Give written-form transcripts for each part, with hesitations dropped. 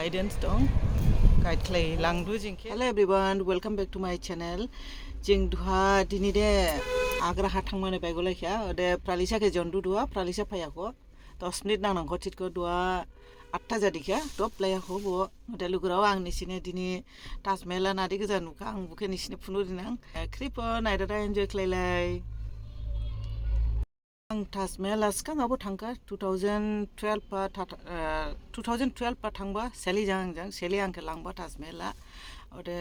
guidance dong guide clay langdu jingke. Hello everyone, welcome back to my channel. Jing duha dini de agra hatang mane bagolai kya de pralisa ke jondu dua pralisa payako 10 minute nang nangko chitko dua 8 jadi kya top playa ko bo modelu graw ang ni sine dini Tajmehal nadi ke janu ka ang buke ni sine phunu dinang kripo naida da enjoy clay lai Tajmehal aska ngabo thangka 2012 pa 2012 pa thangba seli jang seli angke langba Tajmehal ode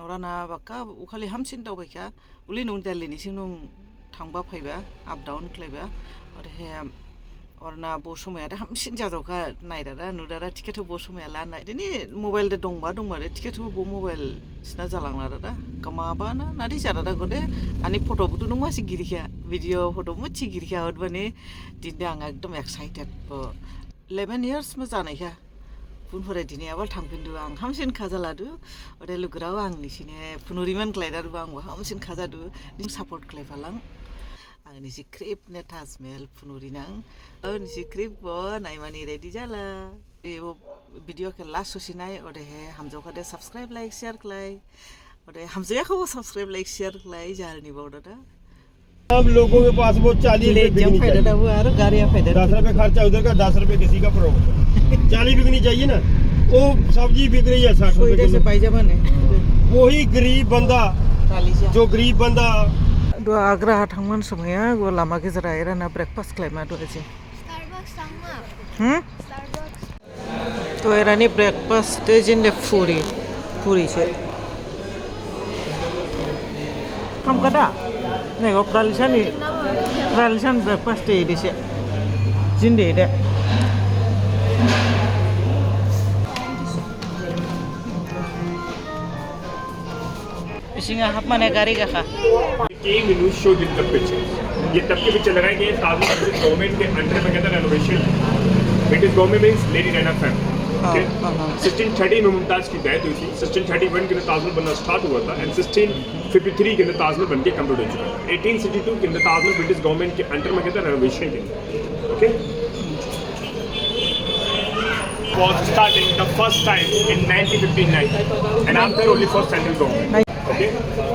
orana baka ukhali hamsin daw baika uli nung dalli ni sinung thangba phaiba up down khlaiba ode he orna bo somaya da hamsin jajauka naidara nudara ticket bo somaya la nai dini mobile de dongba re ticket bo mobile sina jalangla da kama ba na nadi jara da gode ani photo butu nungwa si girikha video photo mu chi girikha odbani dinde ang ekdom excited 11 years ma janai kha punfore dini abal thangpindu ang hamsin khajaladu ode lugrao ang ni sine punuriman klaidar bang hamsin khajadu ning support klaifalang ang ni si krip ne Tajmehal punurinang ni si krip bo naimani ready jala e video ke last sosinai ode he hamjo ka de subscribe like share klai ode hamjo ya ko subscribe like share klai jalni boda da सब लोगों के पास वो 40 रुपए bikini चाहिए 10 रुपए खर्चा उधर का 10 रुपए किसी का प्रॉफिट 40 बिकनी चाहिए ना वो सब्जी बिक रही है 60 रुपए से पाइजामा ने वही गरीब बंदा जो गरीब बंदा दो आग्रा थांगमोन समया गो लामा गेजेरा एराना ब्रेकफास्ट खालायमा दो एसे स्टारबक्स थांमा स्टारबक्स तो एरानी ब्रेकफास्ट जिनदे पूरी से हम कदा नहीं वो pralisan breakfast deh di sini jinde deh इसिंगा हाथ माने गाड़ी का खा न्यूज शो दिन तब पिक्चर ये तब के पिक्चर लगाए गए ताजमहल गवर्नमेंट के अंडर में कहता renovation it is government means lady Raina family okay 1630 में मुमताज की डेथ हुई थी 1631 के अंदर ताजमहल बनना स्टार्ट हुआ था एंड 1653 के अंदर ताजमहल बनके कंप्लीट हो चुका है 1862 के अंदर ताजमहल ब्रिटिश गवर्नमेंट के अंडर में कहता रेनोवेशन के okay was started the first time in 1959 and after only for central government okay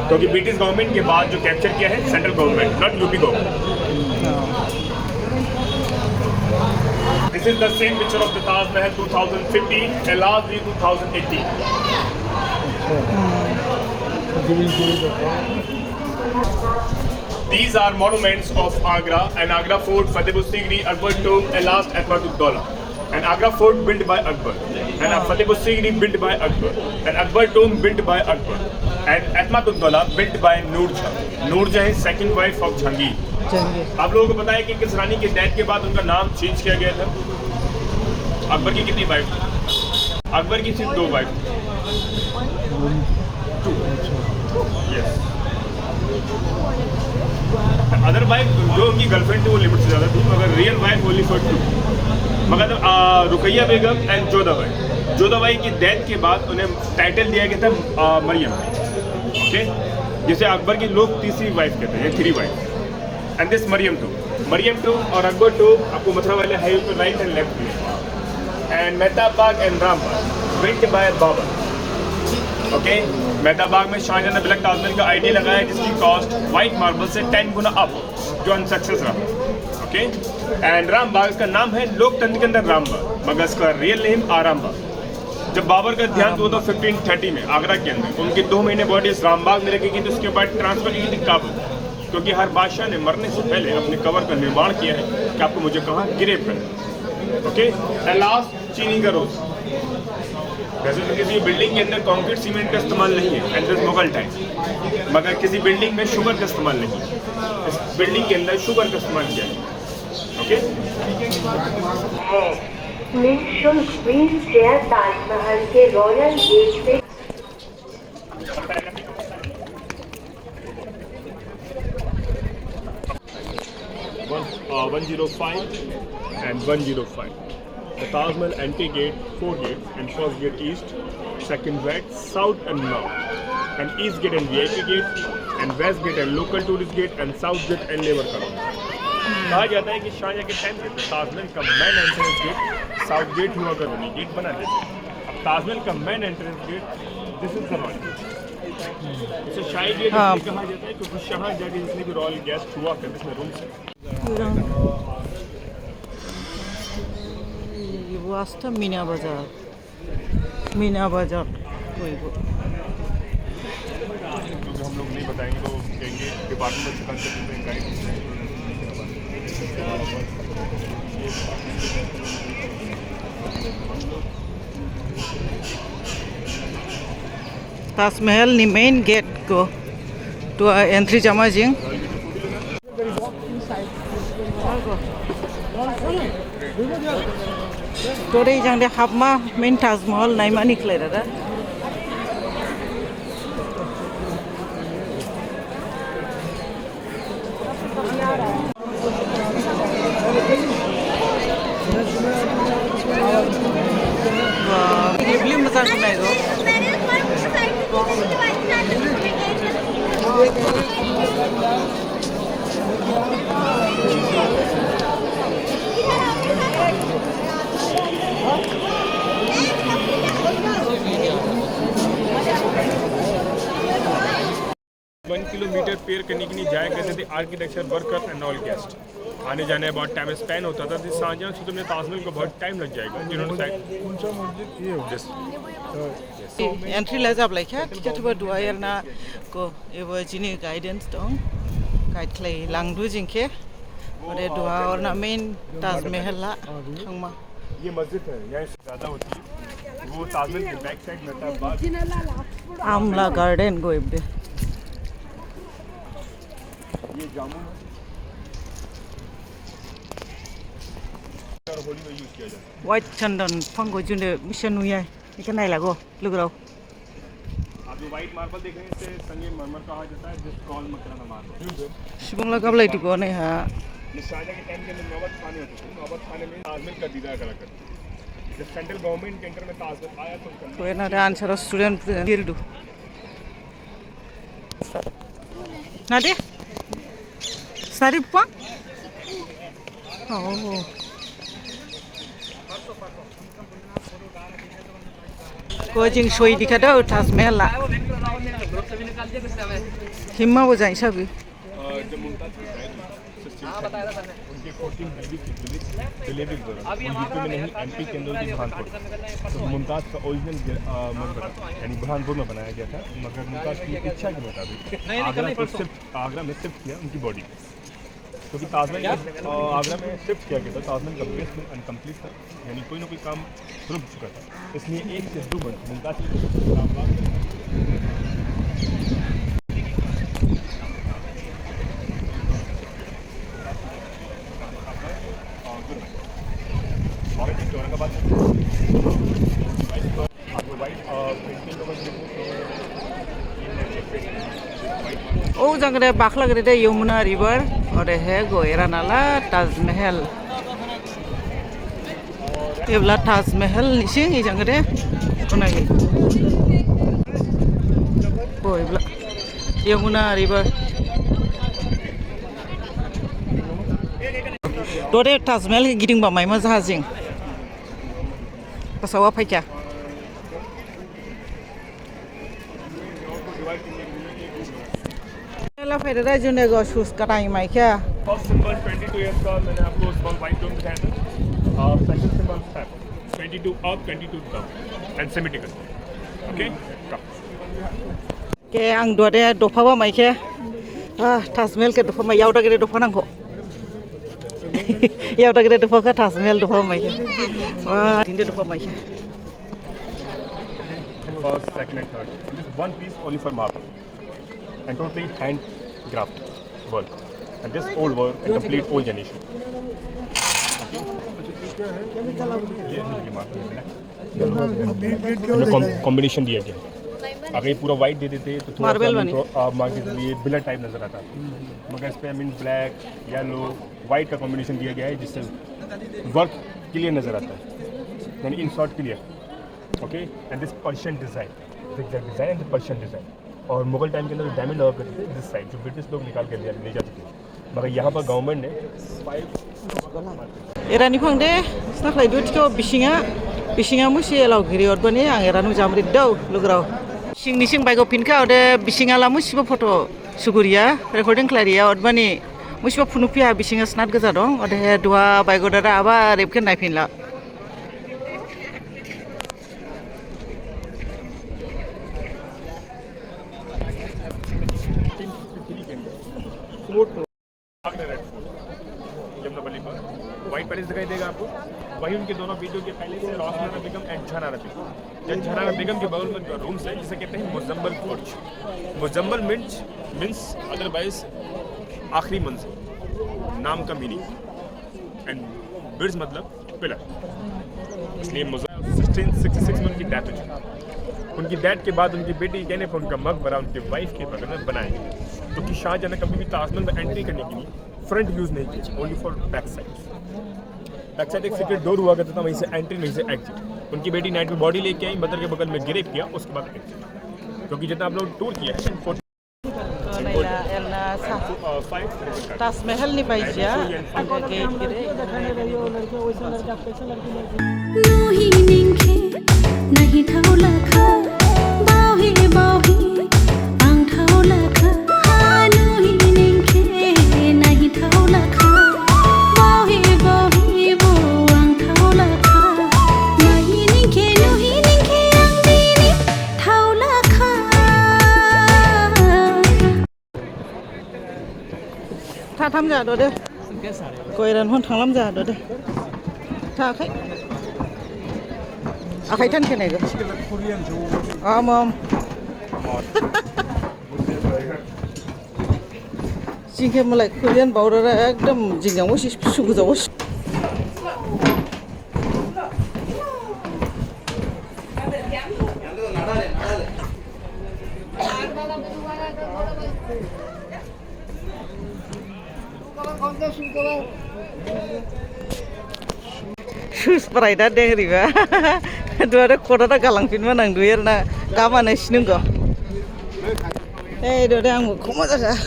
क्योंकि ब्रिटिश गवर्नमेंट के बाद जो कैप्चर किया है central government not UP government this is the same picture of the Taj Mahal 2015 and last year 2018 these are monuments of Agra and Agra Fort Fatehpur Sikri Akbar Tomb and last Ahmad-ud-Daula and Agra Fort built by Akbar and Fatehpur Sikri built by Akbar and Akbar Tomb built by Akbar and Ahmad-ud-Daula built by Noor Jahan. Noor Jahan is second wife of Jahangir. आप लोगों को पता है कि किस रानी के death के बाद उनका नाम चेंज किया गया था? अकबर की कितनी वाइफ? अकबर की सिर्फ 2 वाइफ। यस। अदर वाइफ जो उनकी गर्लफ्रेंड थी वो लिमिट से ज़्यादा थी मगर रियल वाइफ ओनली फॉर 2 मगर रुकैया बेगम एंड जोधाबाई की डेथ के बाद उन्हें टाइटल दिया गया था मरियम ओके जिसे अकबर की लोग तीसरी वाइफ कहते हैं 3 वाइफ एंड दिस मरियम टू और अकबर टू आपको मथुरा वाले हाईवे पर राइट एंड लेफ्ट में and Mehtab Bagh and Rambagh built by Babur okay Mehtab Bagh में शाहजहां ने ब्लैक ताजमहल का आइडिया लगाया जिसकी कॉस्ट वाइट मार्बल से 10 गुना अप जो अनसक्सेस रहा ओके एंड रामबाग का नाम है लोकतंत्र के अंदर रामबाग मगर इसका रियल नेम आरामबाग जब बाबर का ध्यान हुआ था 1530 में आगरा के अंदर उनकी 2 महीने बॉडी इस रामबाग में रखी गई तो उसके बाद ट्रांसफर की थी काबुल क्योंकि हर बादशाह ने मरने से पहले अपने कबर का निर्माण किया है कि आपको मुझे कहाँ गिरेफ करना ओके एंड लास्ट चीनी का रोज वैसे तो किसी बिल्डिंग के अंदर कंक्रीट सीमेंट का इस्तेमाल नहीं है एंड दिस मुगल टाइम मगर किसी बिल्डिंग में शुगर का इस्तेमाल नहीं है इस बिल्डिंग के अंदर शुगर का इस्तेमाल किया है ओके निःशुल्क व्हील चेयर ताजमहल के रॉयल गेट से 105 and 105 the Taj Mahal entry gate 4 gates and first gate east second west south and north and east gate and VIP gate and west gate and local tourist gate and south gate and labor colony कहा जाता है कि शाहजहां के time से ताजमहल का main entrance gate south gate हुआ करनी gate बना देते अब ताजमहल का main entrance gate this is the royal gate. इसे शाही गेट हाँ। इसलिए कहा जाता है क्योंकि शाह जगह जितने भी रॉयल गेस्ट हुआ करते इसमें रूम्स हैं। ये वास्ता मीना बाजार कोई वो क्योंकि हम लोग नहीं बताएंगे तो कहेंगे डिपार्टमेंट से कंसल्ट गाइड। ताजमहल नि मेन गेट को तो एंट्री जमा जिंग तो रे जंग दे हाबमा मेन ताजमहल नाइमा निकले दादा ये भी मजा करना है तो वन किलोमीटर पेयर करने के लिए जाया करते थे architecture worker and all guest. आने जाने में बहुत टाइम स्पेंड होता था। सांझा से तुम्हें ताजमहल को बहुत टाइम लग जाएगा जिन्होंने एंट्री ले जाब लाइक किताबा दुआयर ना को एबो जिनि गाइडेंस दं गाइड क्ले लांगदु जिंखे ओरे दुआ और ना मेन ताजमहल ला थांमा ये मस्जिद है यहाँ से ज़्यादा होती है वो ताजमहल के बैक साइड में था बाद आमला गार्डन गो इबदे ये जामुन और होली में यूज़ किया जाता है। वाइट चंदन फंगो जुने मिशन हुई है इके नाइ लागो लुगराव आप जो व्हाइट मार्बल देख रहे हैं इसे संगमरमर कहा जाता है जिस कॉल मकराना मार्बल। सुबंगला कबलाई टिको ने हा ये शाहजहां के टाइम के अंदर नौबत खाने होते थे। नौबत खाने में ताजमहल का दीदार करा करते थे। जब सेंट्रल गवर्नमेंट के अंडर में ताजमहल आया तो तो एना रे आंसर स्टूडेंट गिरदु नादे सारी पा ओ कोचिंग सोई दिखा दो ताजमहल ला हिम्मा वो जाई सभी जब मुमताज उनके 14 डिलीवरी के दौरान यूपी में नहीं एमपी के अंदर भी बुरहानपुर तो मुमताज़ का ओरिजिनल मकबरा यानी बुरहानपुर में बनाया गया था। मगर मुमताज़ की इच्छा के मुताबिक आगरा में शिफ्ट किया उनकी बॉडी क्योंकि ताजमहल आगरा में शिफ्ट किया गया था। ताजमहल का बेसमेंट अनकम्प्लीट था यानी कोई ना कोई काम रुक चुका था। इसलिए एक से 2 मंथ मुमताज़ ओ जंगरे बाखला गरे दे यमुना रिवर और है गोयरा नाला ताजमहल एबला ताजमहल निसिं ई जंगरे कोनागे ओ एबला यमुना रिवर दोरे ताजमहल गिदिं बा माइमा जहाजिं पासावा फाइका ला फेरे जुने गो शूज कटाई माइका फर्स्ट सिंबल 22 ईयर्स का मैंने आपको स्मॉल वाइट टोन दिखाया था। सेकंड सिंबल है 22 up 22 down and symmetrical okay के आं दरे दफाबा माइके ताजमहल के दफा मा यावदा गेरे दफा नांगो यावदा गेरे दफा का ताजमहल दफा माइके वाह तिनदे दफा माइके first second and third this one piece only for marble and totally hand graft work and this old work and complete old generation combination दिया गया। अगर ये पूरा वाइट दे देते तो थोड़ा सा ये बिलर टाइप नजर आता मगर इस पे I mean black yellow white का कॉम्बिनेशन दिया गया है जिससे वर्क क्लियर नजर आता है यानी in short clear okay and this Persian design design and Persian design और मुगल टाइम के अंदर डायमंड लगा करते थे दिस साइड जो ब्रिटिश लोग निकाल के ले जाते थे मगर यहाँ पर गवर्नमेंट ने एरानी फंग दे स्नाखलाय दुटिको बिसिङा Bisinga musi elau giri odbani ang eranu jamrit dau lugrau. Sing nising bago pinka ode bisinga la musi ba foto suguria recording klaria odbani musi ba punupia bisinga snat gaza dong ode dua bago dara aba repken nai pinla. White palace दिखाई देगा आपको वही उनके दोनों बीचों के पहले से रोशनारा बेगम एंड झनारा बेगम झनारा बेगम के बगल में जो रूम्स है जिसे कहते हैं Muzammil coach Muzammil means otherwise आखिरी मंजिल नाम का मीनिंग एंड बिर्ज मतलब पिलर इसलिए 1666 में उनकी डेथ हो चुकी उनकी डेथ के बाद उनकी बेटी कहने पर उनका मकबरा उनके वाइफ के बगल में बनाया क्योंकि शाहजहां ने कभी भी ताजमहल में एंट्री करने के लिए फ्रंट यूज नहीं की ओनली फॉर बैक साइड एक सीक्रेट डोर हुआ करता था वहीं से एंट्री वहीं से एग्जिट उनकी बेटी नाइट में बॉडी लेके आई मदर के बगल में गिरेप किया उसके बाद एग्जिट क्योंकि जितना आप लोग टूर किया है ताजमहल नहीं पाई जा गेट गिरे नोही निंखे नहीं ठाउला खा बाहे बाहे आं ठाउला खा नोही निंखे नहीं ठाउला खा बाहे बाहे बो आं ठाउला खा नोही निंखे आं दिनि ठाउला खा थाम जा दो दे गयरान हन थांलाम जा दो दे थाखाय आखाय थान के नायगो आम जिंखे मलाई कोरियान बावरा एकदम जिंगाव सुगुजाव Sus peraida deh riba, dua ada kota tak galang pin mana ang duir na kamana sinunggo. Dua ada ang koma dah.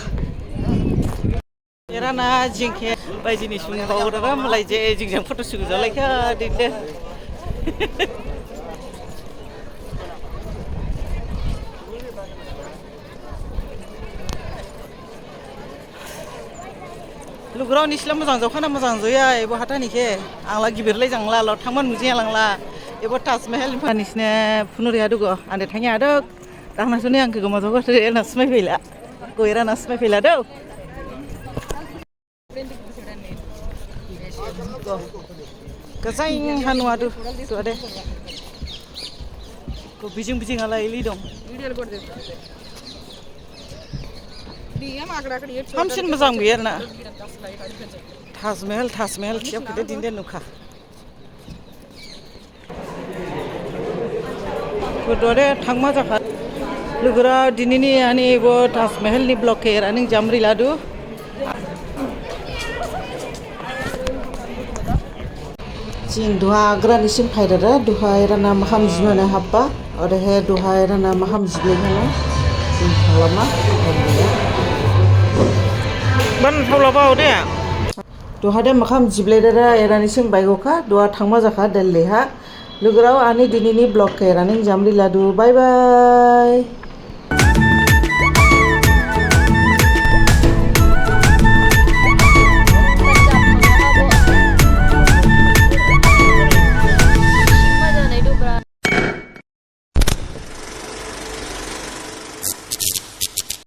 Era na jingke, bayi jenis sungai bau dah mulai je jingjang foto sugu jalan ke dinde. Lugrau ni Islam mazang jauh kan mazang jauh ya, ibu hata ni ke, angla gibirlay jangla, laut tangman muzi langla, ibu Taजमहल ni panisnya punuri adu go, ande tanya adu, dah nasuni angke go mazang go, tu nasmai pila, go era nasmai pila adu. Kesaing hanu adu, tu ada. Go bijing ala ili dong. Hamsin mazang biar na. Taजमहल siap kita dinde nuka. Kedua thangma jakat. Lugra dini ni ani bo Taजमहल ni blocker ani jamri ladu. Jing dua agra nisim khairara dua era nama ham jimana haba. Ada he dua era nama ham jimana. Jing lama. Ban thawla baw de do hade makham jibleda era ni sing baigoka do thangma jaka delhi ha lugrao ani dinini block ke raning jamri ladu bye bye